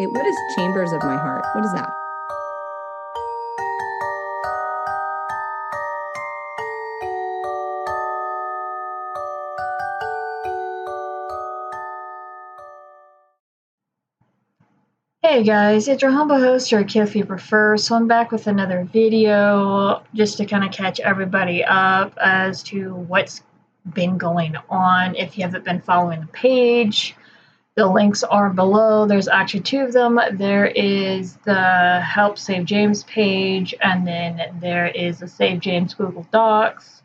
Okay, what is chambers of my heart? What is that? Hey guys, it's your humble host, or Kid if you prefer. So I'm back with another video just to kind of catch everybody up as to what's been going on. If you haven't been following the page, the links are below. There's actually two of them. There is the Help Save James page, and then there is the Save James Google Docs.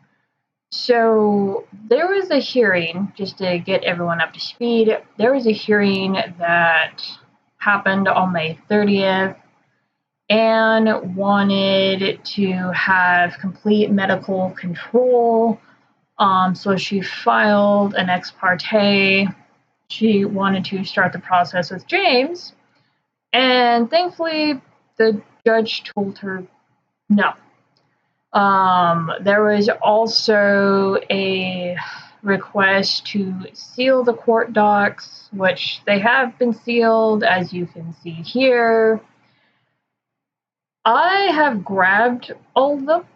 So there was a hearing, just to get everyone up to speed, there was a hearing that happened on May 30th. Anne wanted to have complete medical control, so she filed an ex parte. She wanted to start the process with James, and thankfully the judge told her no. There was also a request to seal the court docs, which they have been sealed, as you can see here. I have grabbed all of them,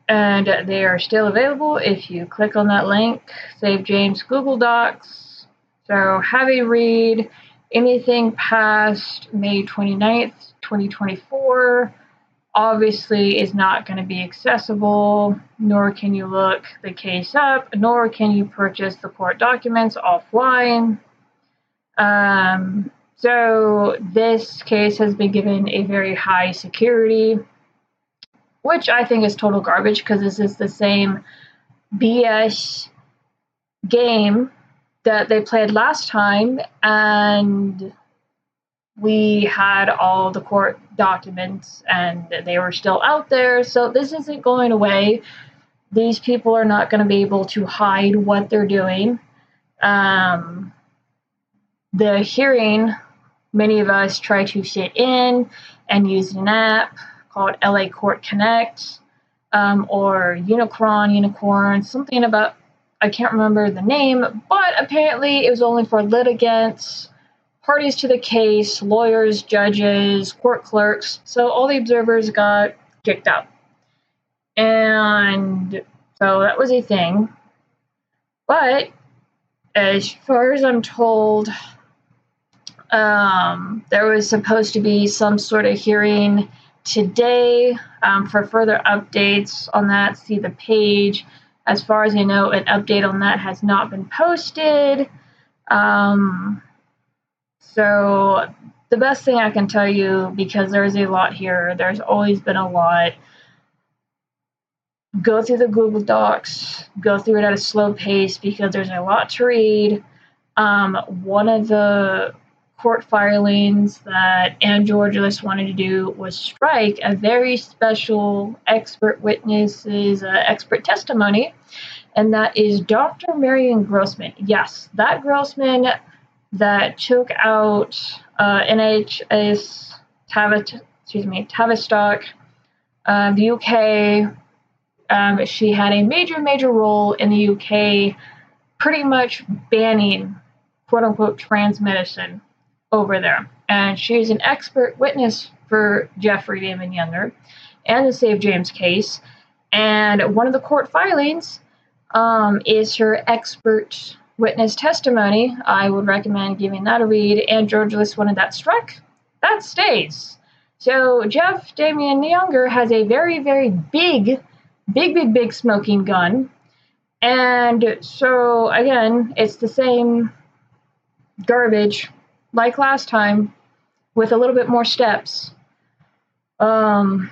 and they are still available if you click on that link, Save James Google Docs. So have a read. Anything past May 29th, 2024, obviously is not going to be accessible, nor can you look the case up, nor can you purchase the court documents offline. So this case has been given a very high security, which I think is total garbage, because this is the same BS game that they played last time, and we had all the court documents and they were still out there. So this isn't going away. These people are not going to be able to hide what they're doing. The hearing, many of us try to sit in and use an app called LA Court Connect, or Unicorn, something about, I can't remember the name, but apparently it was only for litigants, parties to the case, lawyers, judges, court clerks. So all the observers got kicked out. And so that was a thing. But as far as I'm told, there was supposed to be some sort of hearing today. For further updates on that, see the page. As far as I know, an update on that has not been posted. So the best thing I can tell you, because there's a lot here, there's always been a lot, go through the Google Docs, go through it at a slow pace, because there's a lot to read. One of the court filings that Anne Georgelis wanted to do was strike a very special expert witness's expert testimony, and that is Dr. Marion Grossman. Yes, that Grossman that took out NHS Tavistock, the UK. She had a major role in the UK, pretty much banning quote-unquote trans medicine over there. And she is an expert witness for Jeffrey Damon Younger and the Save James case. And one of the court filings is her expert witness testimony. I would recommend giving that a read. And Georgelis wanted that struck. That stays. So Jeff Damien Younger has a very big smoking gun. And so, again, it's the same garbage like last time, with a little bit more steps. So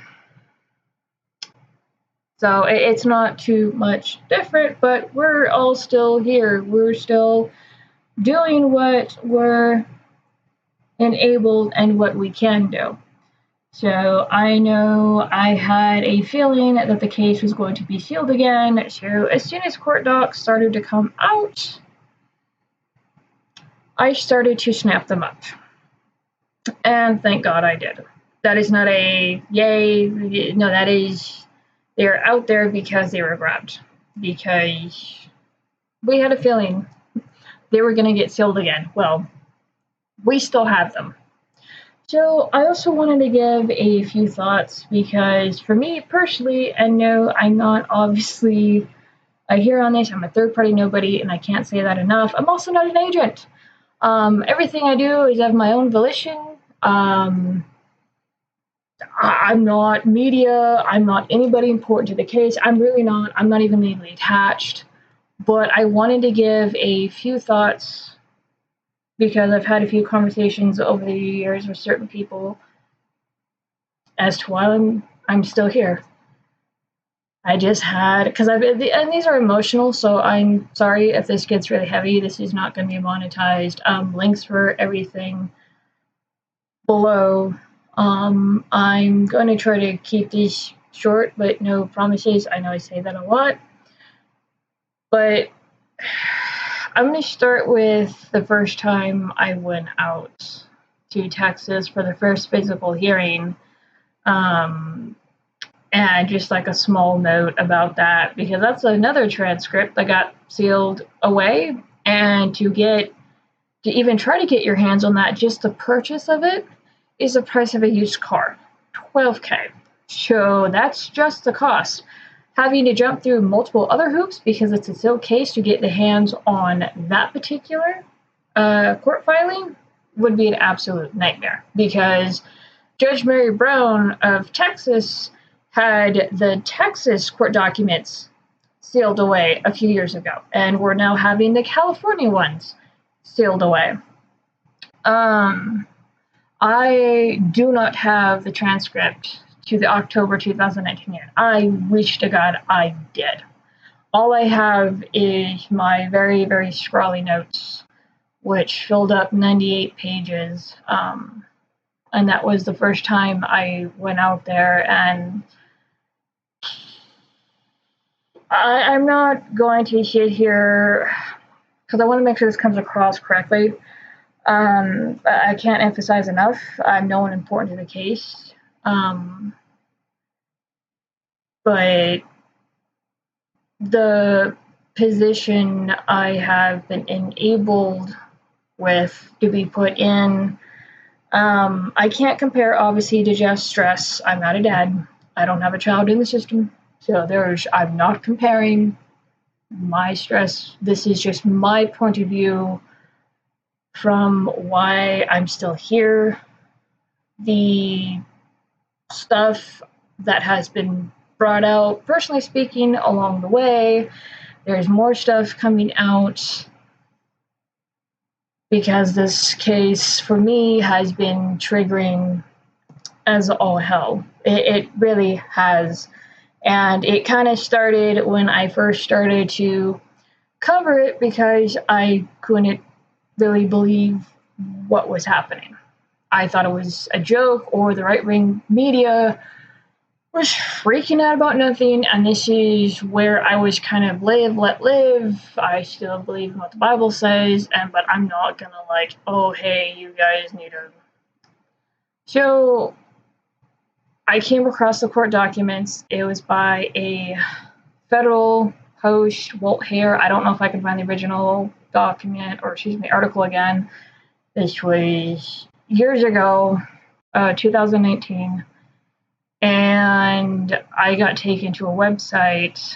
it's not too much different, but we're all still here. We're still doing what we're enabled and what we can do. So I know I had a feeling that the case was going to be sealed again. So as soon as court docs started to come out, I started to snap them up. And thank God I did. That is not a yay. No, that is, they're out there because they were grabbed. Because we had a feeling they were going to get sealed again. Well, we still have them. So I also wanted to give a few thoughts because for me personally, and no, I'm not obviously here on this. I'm a third party nobody, and I can't say that enough. I'm also not an agent. Everything I do is of my own volition. I'm not media. I'm not anybody important to the case. I'm really not. I'm not even legally attached. But I wanted to give a few thoughts because I've had a few conversations over the years with certain people as to why I'm still here. I just had because and these are emotional, so I'm sorry if this gets really heavy. This is not going to be monetized. Links for everything below. I'm going to try to keep these short, but no promises. I know I say that a lot, but I'm going to start with the first time I went out to Texas for the first physical hearing. And just like a small note about that, because that's another transcript that got sealed away. And to even try to get your hands on that, just the purchase of it is the price of a used car, $12K. So that's just the cost. Having to jump through multiple other hoops because it's a sealed case to get the hands on that particular court filing would be an absolute nightmare, because Judge Mary Brown of Texas had the Texas court documents sealed away a few years ago, and we're now having the California ones sealed away. I do not have the transcript to the October 2019 hearing. I wish to God I did. All I have is my very, very scrawly notes, which filled up 98 pages. And that was the first time I went out there, and I'm not going to sit here because I want to make sure this comes across correctly. I can't emphasize enough, I'm no one important to the case. But the position I have been enabled with to be put in, I can't compare obviously to Jeff's stress. I'm not a dad. I don't have a child in the system. So I'm not comparing my stress. This is just my point of view from why I'm still here. The stuff that has been brought out, personally speaking, along the way, there's more stuff coming out because this case for me has been triggering as all hell. It really has. And it kind of started when I first started to cover it because I couldn't really believe what was happening. I thought it was a joke, or the right-wing media was freaking out about nothing, and this is where I was kind of live, let live. I still believe in what the Bible says, but I'm not gonna oh, hey, you guys need to. So I came across the court documents. It was by a federal host, Walt Hare. I don't know if I can find the original article again. This was years ago, 2019. And I got taken to a website.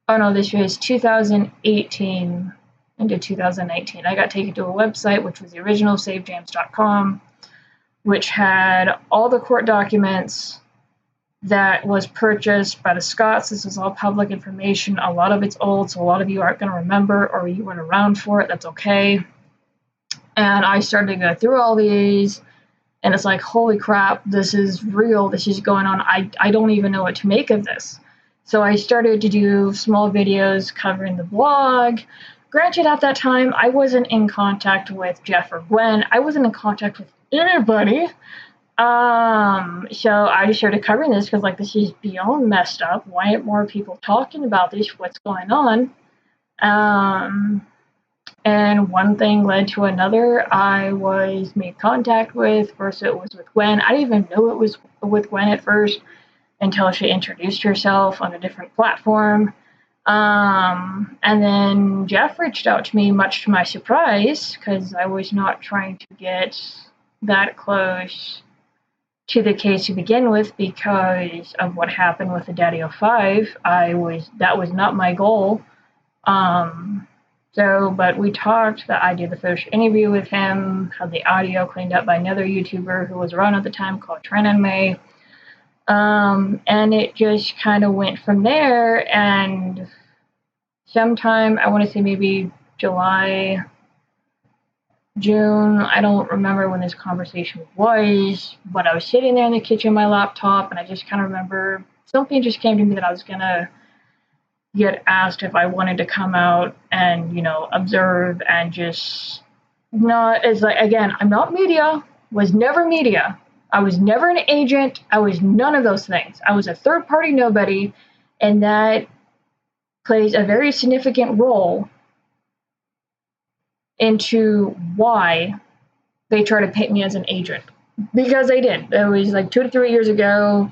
Oh no, this was 2018 into 2019. I got taken to a website, which was the original SaveJames.com, which had all the court documents that was purchased by the Scotts. This was all public information. A lot of it's old, so a lot of you aren't going to remember, or you weren't around for it. That's okay. And I started to go through all these, and it's like, holy crap, this is real. This is going on. I don't even know what to make of this. So I started to do small videos covering the blog. Granted, at that time, I wasn't in contact with Jeff or Gwen. I wasn't in contact with anybody. So I just started covering this because, this is beyond messed up. Why aren't more people talking about this? What's going on? And one thing led to another. I was made contact with. First, it was with Gwen. I didn't even know it was with Gwen at first until she introduced herself on a different platform. And then Jeff reached out to me, much to my surprise, because I was not trying to get that close to the case to begin with because of what happened with the Daddy of Five. That was not my goal. But we talked that I did the first interview with him, had the audio cleaned up by another YouTuber who was around at the time called Trent and May. And it just kind of went from there. And sometime, I want to say maybe July, June, I don't remember when this conversation was, but I was sitting there in the kitchen on my laptop, and I just kind of remember something just came to me that I was going to get asked if I wanted to come out and, observe and just not as like, again, I'm not media, was never media. I was never an agent. I was none of those things. I was a third party nobody, and that plays a very significant role into why they try to paint me as an agent. Because they did. It was like 2 to 3 years ago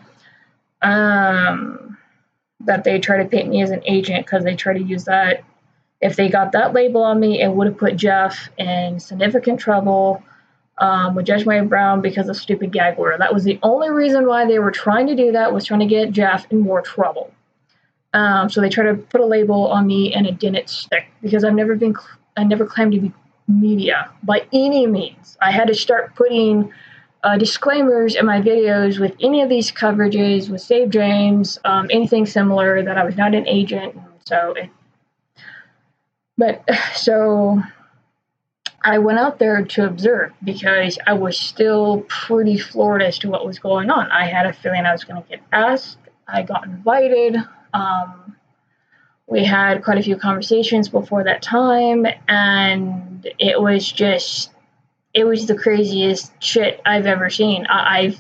that they try to paint me as an agent because they try to use that. If they got that label on me, it would have put Jeff in significant trouble with Judge Mary Brown because of stupid gag order. That was the only reason why they were trying to do that, was trying to get Jeff in more trouble. So they tried to put a label on me, and it didn't stick because I never claimed to be media by any means. I had to start putting disclaimers in my videos with any of these coverages, with Save James, anything similar, that I was not an agent. So I went out there to observe because I was still pretty floored as to what was going on. I had a feeling I was going to get asked. I got invited. We had quite a few conversations before that time, and it was the craziest shit I've ever seen. I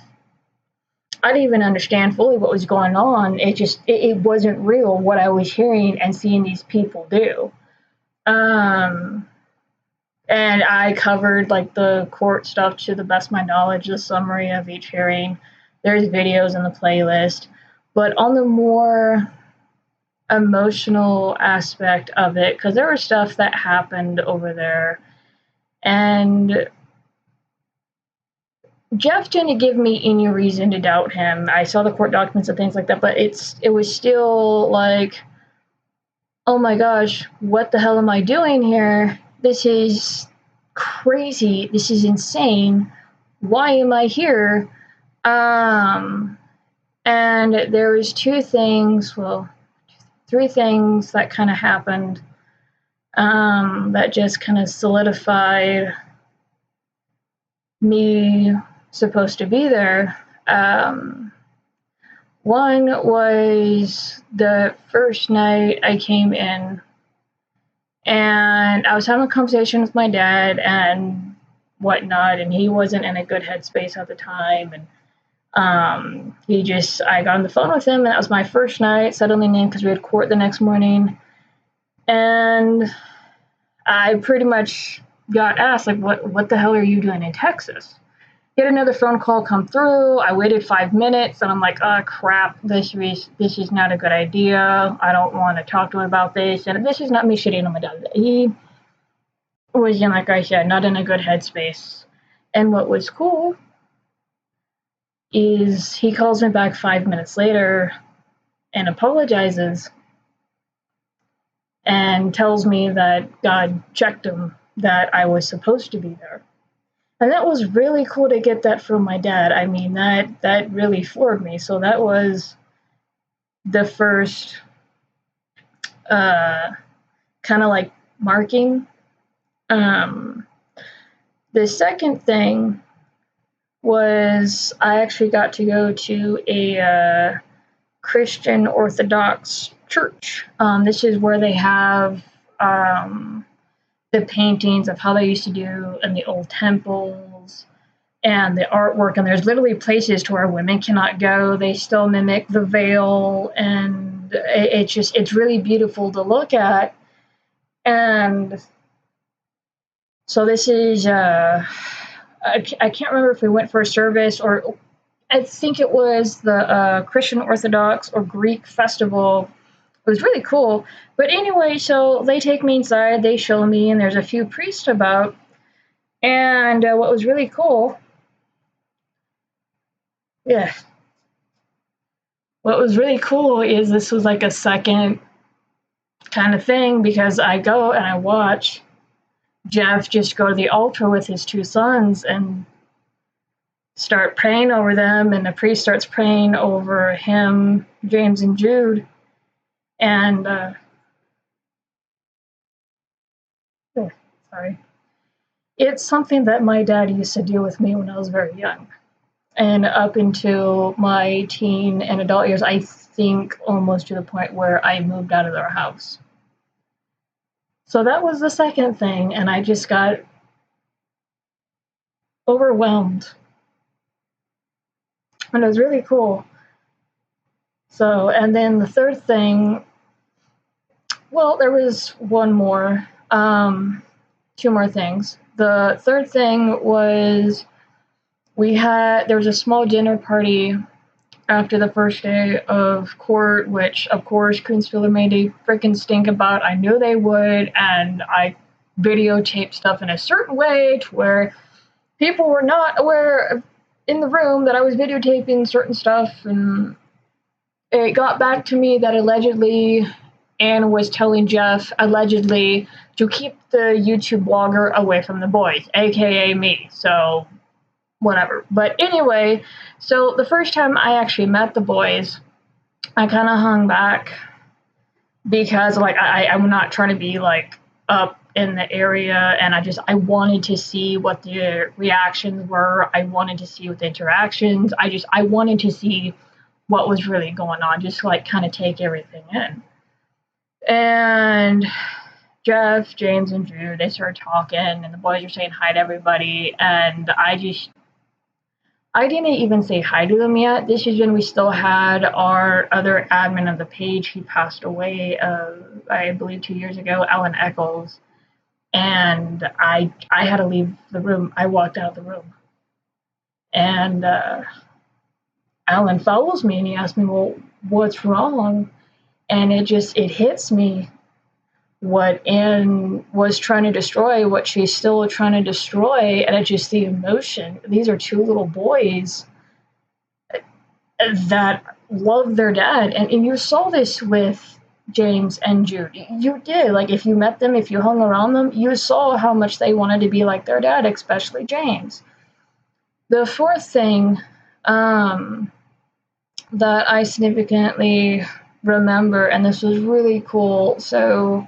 didn't even understand fully what was going on. It wasn't real what I was hearing and seeing these people do. And I covered like the court stuff to the best of my knowledge, the summary of each hearing. There's videos in the playlist. But on the more emotional aspect of it, because there was stuff that happened over there, and Jeff didn't give me any reason to doubt him. I saw the court documents and things like that, but it was still like, oh my gosh, what the hell am I doing here? This is crazy. This is insane. Why am I here? And there was three things that kind of happened that just kind of solidified me supposed to be there. One was the first night I came in, and I was having a conversation with my dad and whatnot, and he wasn't in a good headspace at the time, and I got on the phone with him, and that was my first night settling in because we had court the next morning. And I pretty much got asked, like, what the hell are you doing in Texas? Get another phone call come through. I waited 5 minutes, and I'm like, oh, crap, this is not a good idea. I don't want to talk to him about this. And this is not me shitting on my dad. He was, like I said, not in a good headspace. And what was cool is he calls me back 5 minutes later and apologizes and tells me that God checked him, that I was supposed to be there. And that was really cool to get that from my dad. I mean, that really floored me. So that was the first kind of like marking. The second thing was I actually got to go to a Christian Orthodox church. This is where they have the paintings of how they used to do in the old temples and the artwork. And there's literally places to where women cannot go. They still mimic the veil, and it's really beautiful to look at. And so this is, I can't remember if we went for a service, or I think it was the Christian Orthodox or Greek festival. It was really cool. But anyway, so they take me inside, they show me, and there's a few priests about. And what was really cool Yeah. What was really cool is this was like a second kind of thing because I go and I watch Jeff just go to the altar with his two sons and start praying over them, and the priest starts praying over him, James and Jude, and oh, sorry, it's something that my dad used to do with me when I was very young, and up until my teen and adult years, I think almost to the point where I moved out of their house. So that was the second thing, and I just got overwhelmed, and it was really cool. So, and then the third thing, well, there was one more, two more things. The third thing was there was a small dinner party after the first day of court, which of course Coonsville made a freaking stink about. I knew they would, and I videotaped stuff in a certain way to where people were not aware in the room that I was videotaping certain stuff, and it got back to me that allegedly Anne was telling Jeff, allegedly, to keep the YouTube blogger away from the boys, aka me. So, whatever. But anyway, so the first time I actually met the boys, I kind of hung back because, like, I'm not trying to be, like, up in the area, and I wanted to see what the reactions were. I wanted to see what the interactions. I wanted to see what was really going on, just to, like, kind of take everything in. And Jeff, James, and Drew, they started talking, and the boys were saying hi to everybody, and I didn't even say hi to them yet. This is when we still had our other admin of the page. He passed away, I believe, 2 years ago, Alan Eccles, and I had to leave the room. I walked out of the room, and Alan follows me, and he asked me, "Well, what's wrong?" And it hits me what Anne was trying to destroy, what she's still trying to destroy, and it's just the emotion. These are two little boys that love their dad, and you saw this with James and Jude. You did. Like, if you met them, if you hung around them, you saw how much they wanted to be like their dad, especially James. The fourth thing that I significantly remember, and this was really cool. So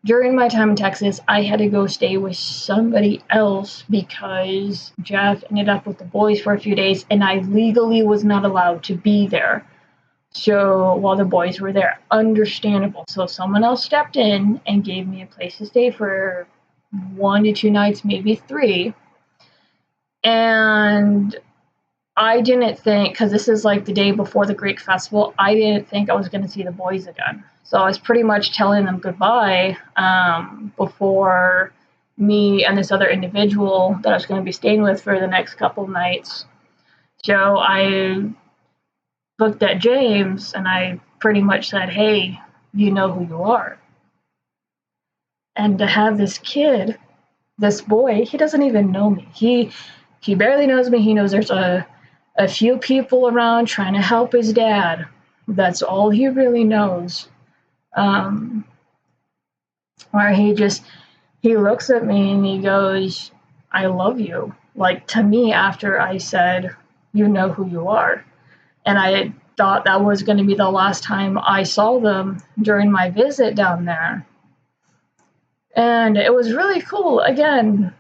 during my time in Texas, I had to go stay with somebody else because Jeff ended up with the boys for a few days, and I legally was not allowed to be there. So while the boys were there, understandable. So someone else stepped in and gave me a place to stay for 1 to 2 nights, maybe 3. And I didn't think, because this is like the day before the Greek festival, I didn't think I was going to see the boys again. So I was pretty much telling them goodbye before me and this other individual that I was going to be staying with for the next couple nights. So I looked at James and I pretty much said, "Hey, you know who you are." And to have this kid, this boy, he doesn't even know me. He barely knows me. He knows there's a few people around trying to help his dad. That's all he really knows. Where he looks at me and he goes, "I love you." Like, to me, after I said, "You know who you are." And I thought that was going to be the last time I saw them during my visit down there. And it was really cool. Again,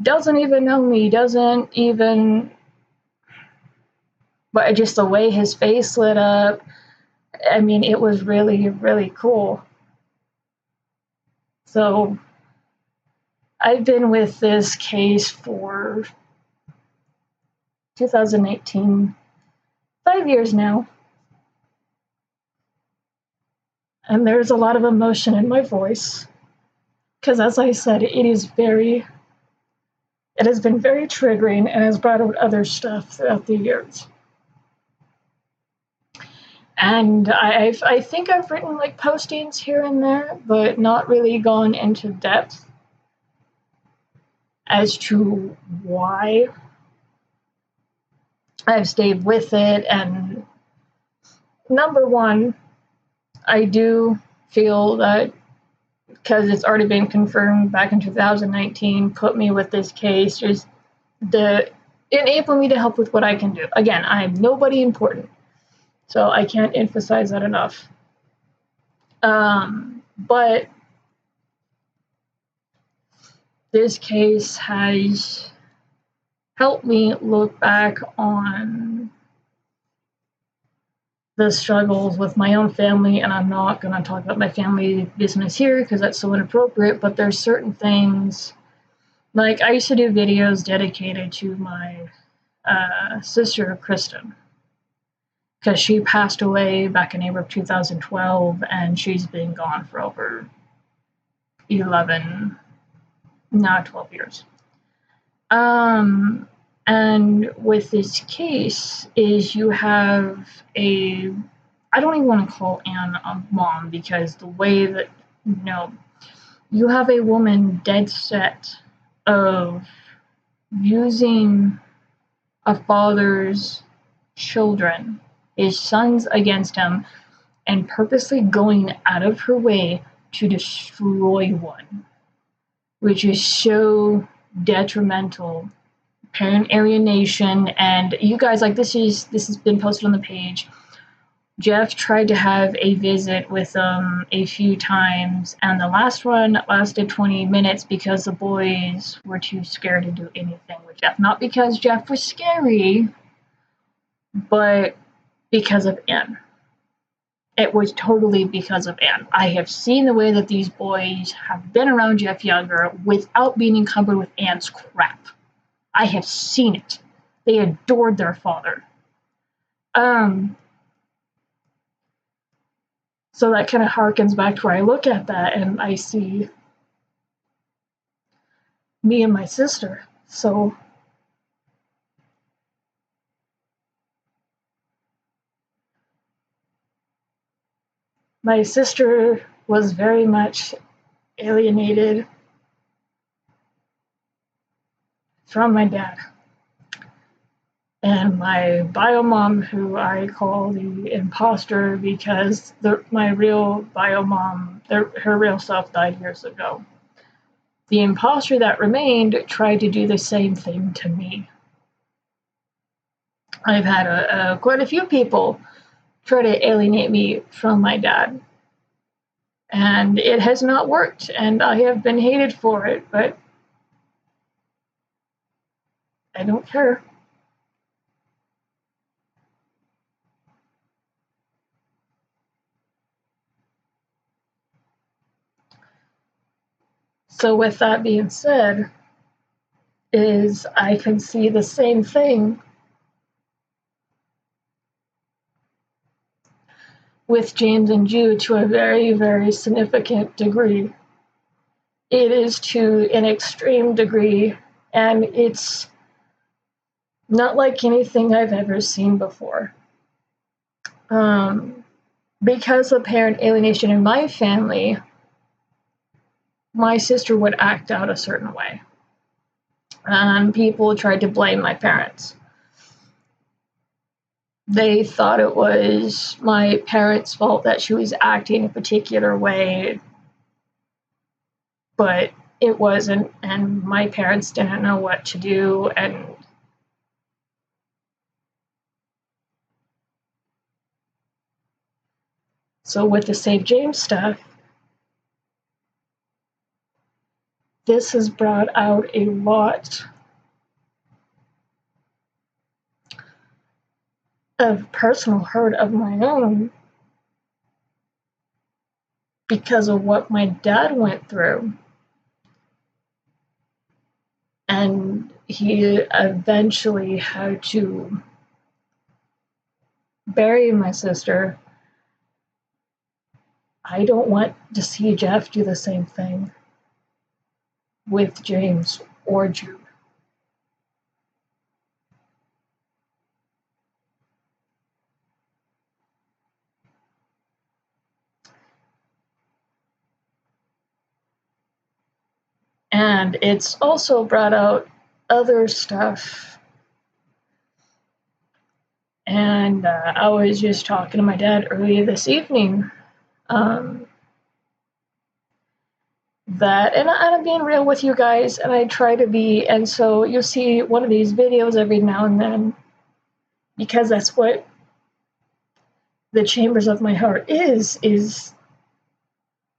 doesn't even know me, doesn't even, but just the way his face lit up, I mean, it was really, really cool. So I've been with this case for 2018, 5 years now. And there's a lot of emotion in my voice. Because as I said, it has been very triggering and has brought out other stuff throughout the years. And I think I've written like postings here and there, but not really gone into depth as to why I've stayed with it, and number one, I do feel that because it's already been confirmed back in 2019, put me with this case, just to enable me to help with what I can do. Again, I'm nobody important, so I can't emphasize that enough. But this case has helped me look back on the struggles with my own family, and I'm not going to talk about my family business here because that's so inappropriate, but there's certain things, like I used to do videos dedicated to my sister, Kristen, because she passed away back in April of 2012, and she's been gone for over 11, now 12 years. And with this case is you have a, I don't even want to call Anne a mom because the way that, you have a woman dead set of using a father's children, his sons, against him, and purposely going out of her way to destroy one, which is so detrimental. Parent alienation, and you guys, like, this has been posted on the page. Jeff tried to have a visit with them a few times, and the last one lasted 20 minutes because the boys were too scared to do anything with Jeff. Not because Jeff was scary, but because of Anne. It was totally because of Anne. I have seen the way that these boys have been around Jeff Younger without being encumbered with Anne's crap. I have seen it. They adored their father. So that kind of harkens back to where I look at that and I see me and my sister. So my sister was very much alienated from my dad. And my bio mom, who I call the imposter because my real bio mom, her real self died years ago. The imposter that remained tried to do the same thing to me. I've had quite a few people try to alienate me from my dad. And it has not worked, and I have been hated for it, but I don't care. So with that being said, is I can see the same thing with James and Jude to a very, very significant degree. It is to an extreme degree, and it's not like anything I've ever seen before. Because of parent alienation in my family, my sister would act out a certain way. And people tried to blame my parents. They thought it was my parents' fault that she was acting a particular way, but it wasn't, and my parents didn't know what to do, and so with the Save James stuff, this has brought out a lot of personal hurt of my own because of what my dad went through. And he eventually had to bury my sister. I don't want to see Jeff do the same thing with James or Jude. And it's also brought out other stuff And I was just talking to my dad earlier this evening. And I'm being real with you guys, and I try to be. And so you'll see one of these videos every now and then, because that's what the chambers of my heart is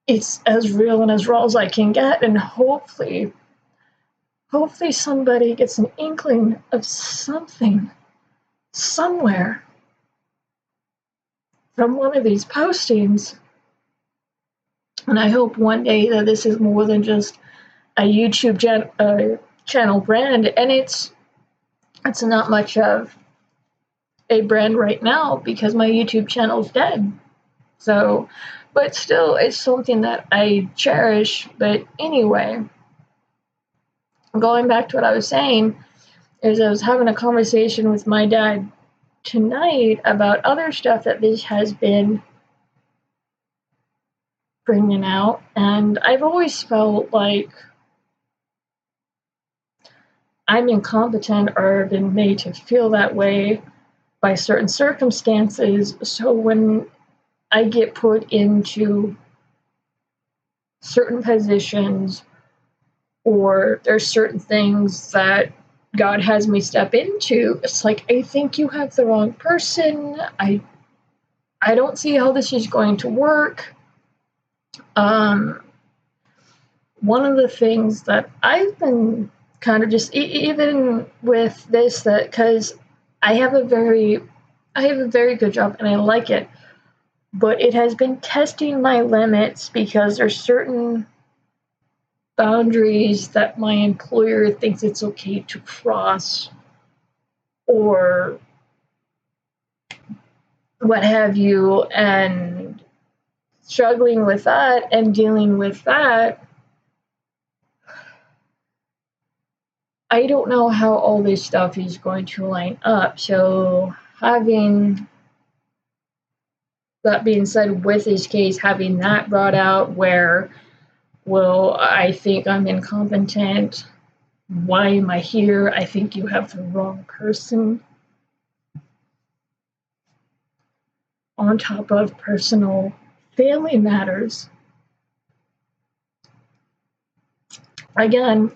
it's as real and as raw as I can get, and hopefully somebody gets an inkling of something somewhere from one of these postings. And I hope one day that this is more than just a YouTube channel brand, and it's not much of a brand right now because my YouTube channel's dead. So, but still, it's something that I cherish. But anyway, going back to what I was saying, is I was having a conversation with my dad tonight about other stuff that this has been bringing out, and I've always felt like I'm incompetent or been made to feel that way by certain circumstances. So when I get put into certain positions, or there's certain things that God has me step into, it's like, I think you have the wrong person. I don't see how this is going to work. One of the things that I've been kind of just, even with this, that because I have a very good job and I like it, but it has been testing my limits because there's certain boundaries that my employer thinks it's okay to cross, or what have you, and struggling with that and dealing with that. I don't know how all this stuff is going to line up. So having that being said, with this case, having that brought out where, well, I think I'm incompetent. Why am I here? I think you have the wrong person. On top of personal family matters. Again,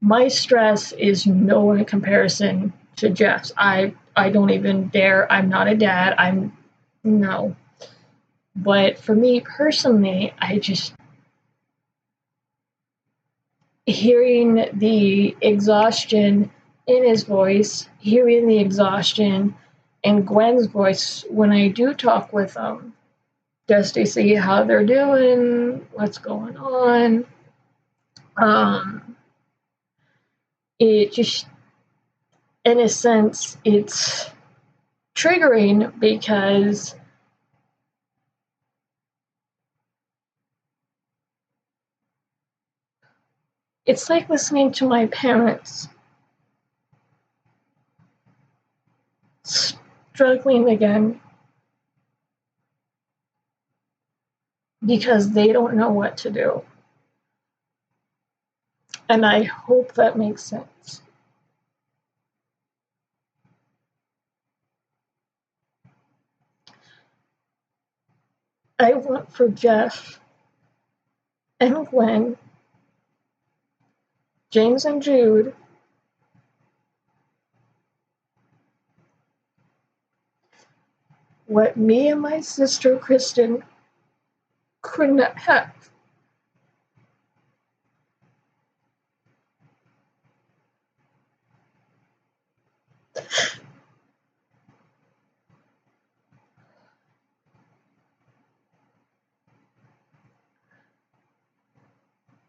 my stress is nowhere in comparison to Jeff's. I don't even dare. I'm not a dad. No. But for me personally, I just, hearing the exhaustion in his voice, hearing the exhaustion in Gwen's voice when I do talk with them, just to see how they're doing, what's going on. It just, in a sense, it's triggering because it's like listening to my parents struggling again because they don't know what to do. And I hope that makes sense. I want for Jeff and Gwen, James and Jude, what me and my sister Kristen could not have.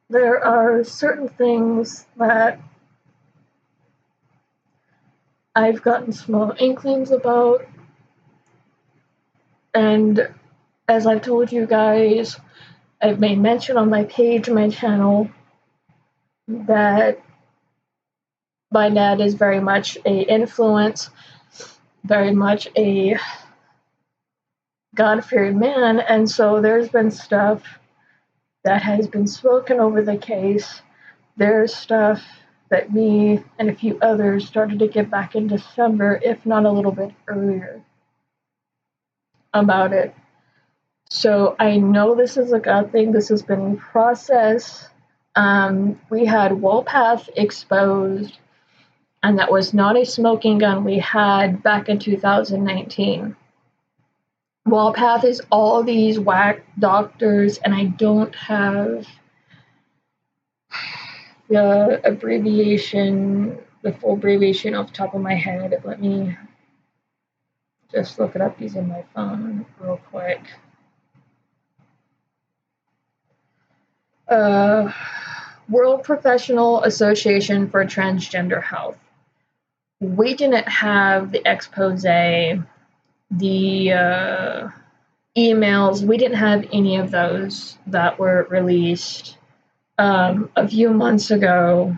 There are certain things that I've gotten small inklings about, and as I've told you guys, I've made mention on my page, my channel, that my dad is very much a influence, very much a God-fearing man, and so there's been stuff that has been spoken over the case. There's stuff that me and a few others started to get back in December, if not a little bit earlier. about it. So I know this is a God thing. This has been in process. We had Wolpath exposed, and that was not a smoking gun we had back in 2019. Wolpath is all these whack doctors, and I don't have the abbreviation, the full abbreviation off the top of my head. Let me just look it up using my phone real quick. World Professional Association for Transgender Health. We didn't have the expose, the emails. We didn't have any of those that were released a few months ago.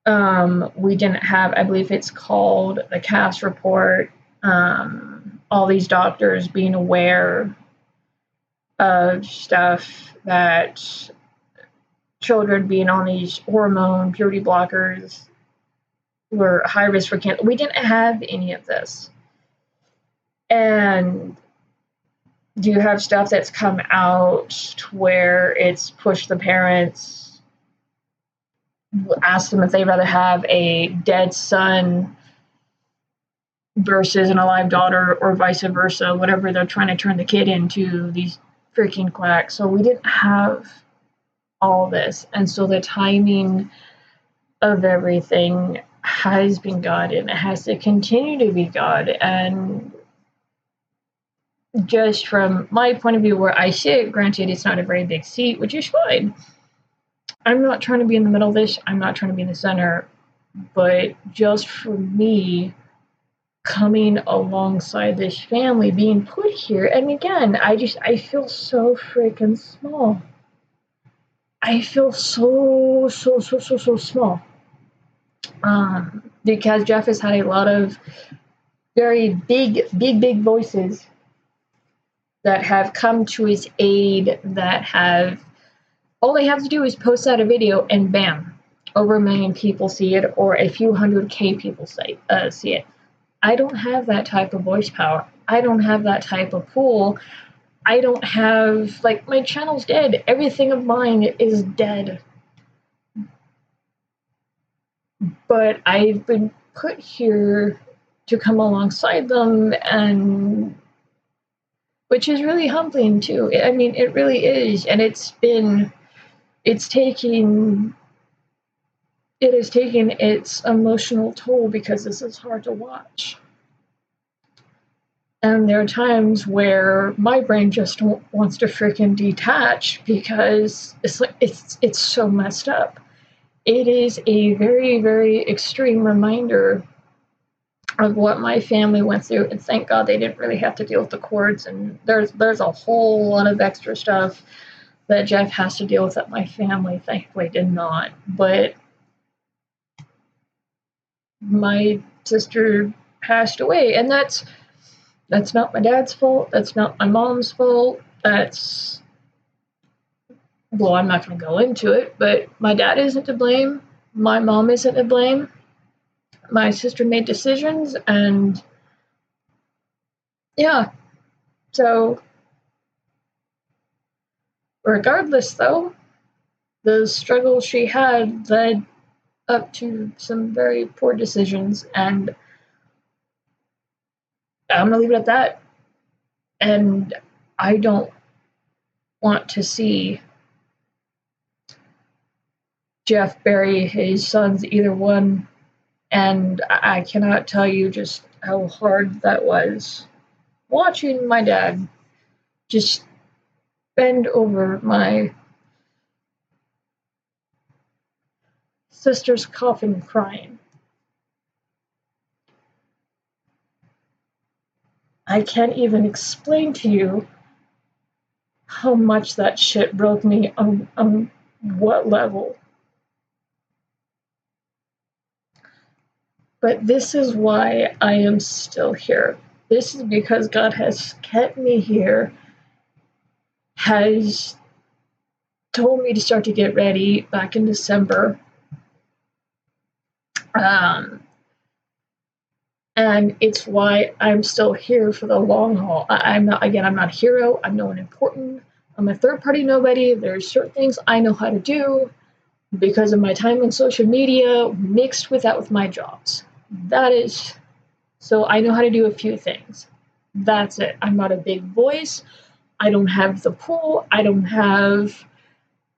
We didn't have, I believe it's called the CAS report. All these doctors being aware of stuff that children being on these hormone puberty blockers were high risk for cancer. We didn't have any of this. And do you have stuff that's come out to where it's pushed the parents, asked them if they'd rather have a dead son versus an alive daughter, or vice versa, whatever they're trying to turn the kid into, these freaking quacks. So we didn't have all this. And so the timing of everything has been God, and it has to continue to be God. And just from my point of view where I sit, granted it's not a very big seat, which is fine. I'm not trying to be in the middle of this. I'm not trying to be in the center. But just for me, coming alongside this family, being put here, and again, I feel so freaking small. I feel so small. Because Jeff has had a lot of very big voices that have come to his aid, that have, all they have to do is post out a video and bam, over 1 million people see it, or a few 100K people see it. I don't have that type of voice power. I don't have that type of pull. I don't have, like, my channel's dead. Everything of mine is dead. But I've been put here to come alongside them, and which is really humbling too. I mean, it really is. And it has taken its emotional toll, because this is hard to watch. And there are times where my brain just wants to freaking detach, because it's like it's so messed up. It is a very, very extreme reminder of what my family went through, and thank God they didn't really have to deal with the courts. And there's a whole lot of extra stuff that Jeff has to deal with that my family thankfully did not. But my sister passed away, and that's not my dad's fault. That's not my mom's fault. Well, I'm not going to go into it, but my dad isn't to blame. My mom isn't to blame. My sister made decisions, and yeah. So, regardless, though, the struggle she had led up to some very poor decisions, and I'm going to leave it at that. And I don't want to see Jeff bury his sons, either one. And I cannot tell you just how hard that was, watching my dad just bend over my sister's coffin crying. I can't even explain to you how much that shit broke me, on what level. But this is why I am still here. This is because God has kept me here, has told me to start to get ready back in December. And it's why I'm still here for the long haul. I'm not a hero. I'm no one important. I'm a third party nobody. There's certain things I know how to do because of my time on social media mixed with that with my jobs. That is, so I know how to do a few things. That's it. I'm not a big voice. I don't have the pull. I don't have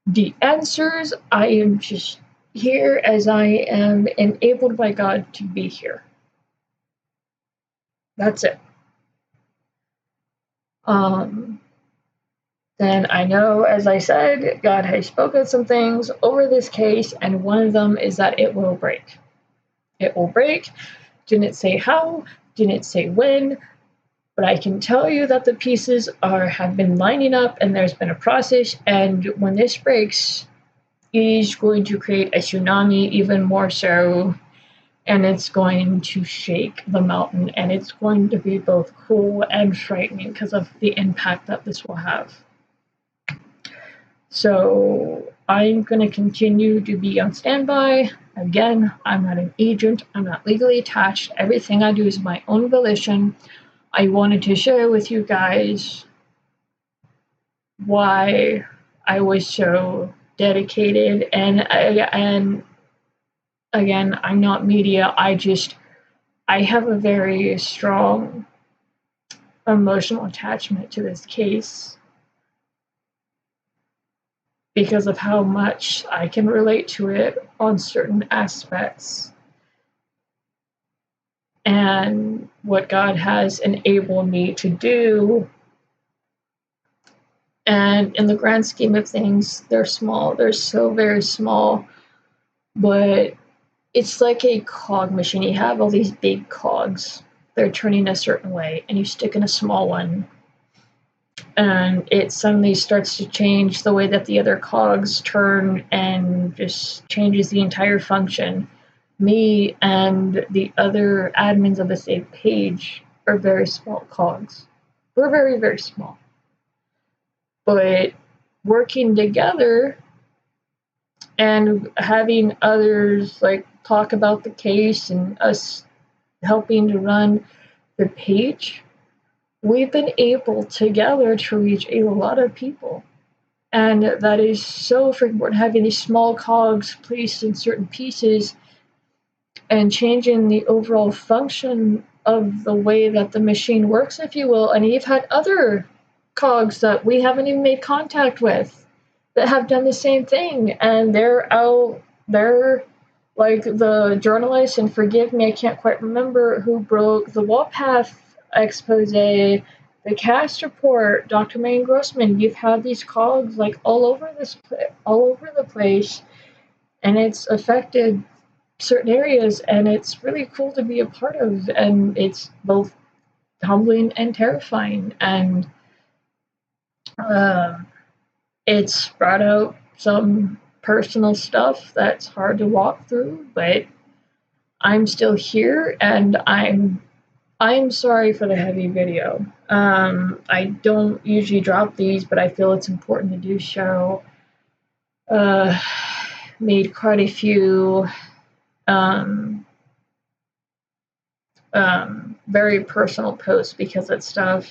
the answers. I am just here as I am enabled by God to be here. That's it. Then I know, as I said, God has spoken some things over this case, and one of them is that it will break. It will break. Didn't say how, didn't say when, but I can tell you that the pieces have been lining up, and there's been a process. And when this breaks, it is going to create a tsunami, even more so, and it's going to shake the mountain, and it's going to be both cool and frightening because of the impact that this will have. So I'm going to continue to be on standby. Again, I'm not an agent. I'm not legally attached. Everything I do is my own volition. I wanted to share with you guys why I was so dedicated. And again, I'm not media. I have a very strong emotional attachment to this case because of how much I can relate to it on certain aspects and what God has enabled me to do. And in the grand scheme of things, they're small. They're so very small, but it's like a cog machine. You have all these big cogs. They're turning a certain way, and you stick in a small one, and it suddenly starts to change the way that the other cogs turn and just changes the entire function. Me and the other admins of the same page are very small cogs. We're very, very small. But working together and having others like talk about the case and us helping to run the page, we've been able together to reach a lot of people. And that is so freaking important, having these small cogs placed in certain pieces and changing the overall function of the way that the machine works, if you will. And you've had other cogs that we haven't even made contact with that have done the same thing, and they're out there, like the journalist, and forgive me, I can't quite remember who broke the Walpath expose, the cast report, Dr. Maine Grossman. You've had these cogs like all over the place, and it's affected certain areas, and it's really cool to be a part of, and it's both humbling and terrifying, and it's brought out some personal stuff that's hard to walk through, but I'm still here, and I'm sorry for the heavy video. I don't usually drop these, but I feel it's important to do so. Made quite a few very personal posts because it's stuff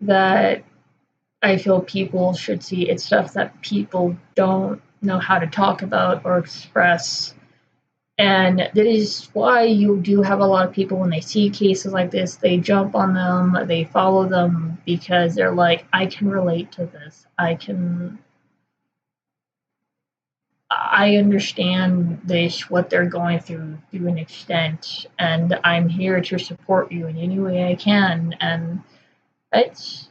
that I feel people should see. It's stuff that people don't know how to talk about or express. And that is why you do have a lot of people, when they see cases like this, they jump on them, they follow them, because they're like, I can relate to this. I understand this, what they're going through to an extent, and I'm here to support you in any way I can. And that's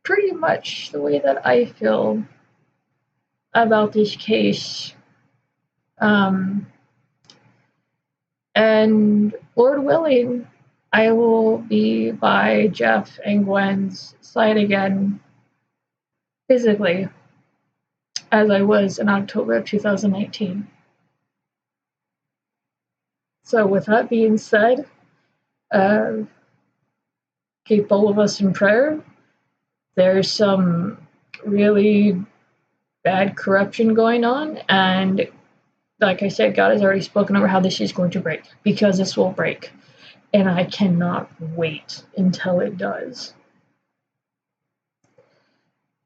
pretty much the way that I feel about this case. And Lord willing, I will be by Jeff and Gwen's side again physically, as I was in October of 2019. So with that being said, keep all of us in prayer. There's some really bad corruption going on, and like I said, God has already spoken over how this is going to break, because this will break. And I cannot wait until it does.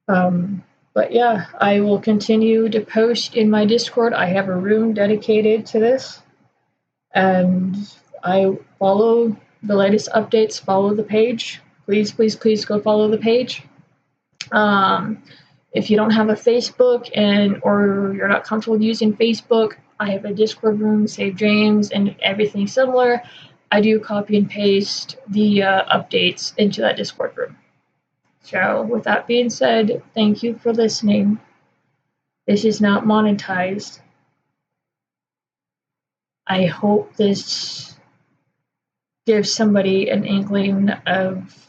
But yeah, I will continue to post in my Discord. I have a room dedicated to this. And I follow the latest updates, follow the page. Please, please, please go follow the page. If you don't have a Facebook or you're not comfortable using Facebook, I have a Discord room, Save James, and everything similar. I do copy and paste the updates into that Discord room. So with that being said, thank you for listening. This is not monetized. I hope this gives somebody an inkling of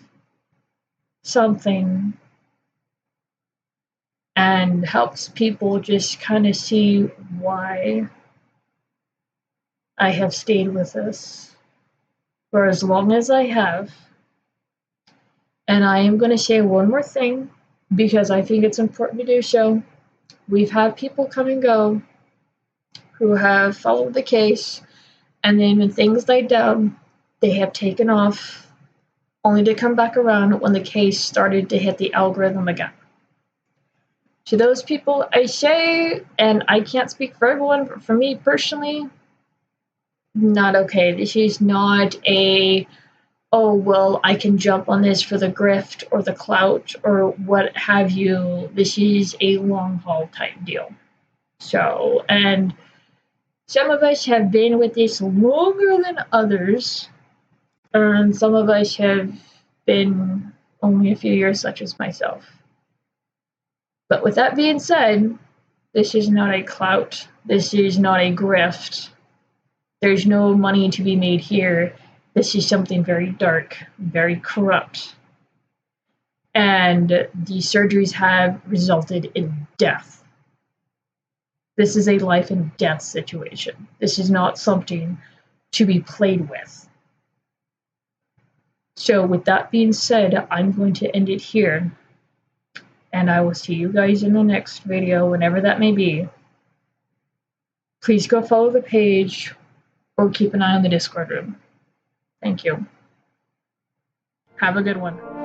something and helps people just kind of see why I have stayed with this for as long as I have. And I am going to say one more thing, because I think it's important to do so. We've had people come and go who have followed the case, and then when things died down, they have taken off, only to come back around when the case started to hit the algorithm again. To those people, I say, and I can't speak for everyone, but for me personally, not okay. This is not a, oh, well, I can jump on this for the grift or the clout or what have you. This is a long haul type deal. So, and some of us have been with this longer than others, and some of us have been only a few years, such as myself. But with that being said, this is not a clout. This is not a grift. There's no money to be made here. This is something very dark, very corrupt. And the surgeries have resulted in death. This is a life and death situation. This is not something to be played with. So with that being said, I'm going to end it here. And I will see you guys in the next video, whenever that may be. Please go follow the page or keep an eye on the Discord room. Thank you. Have a good one.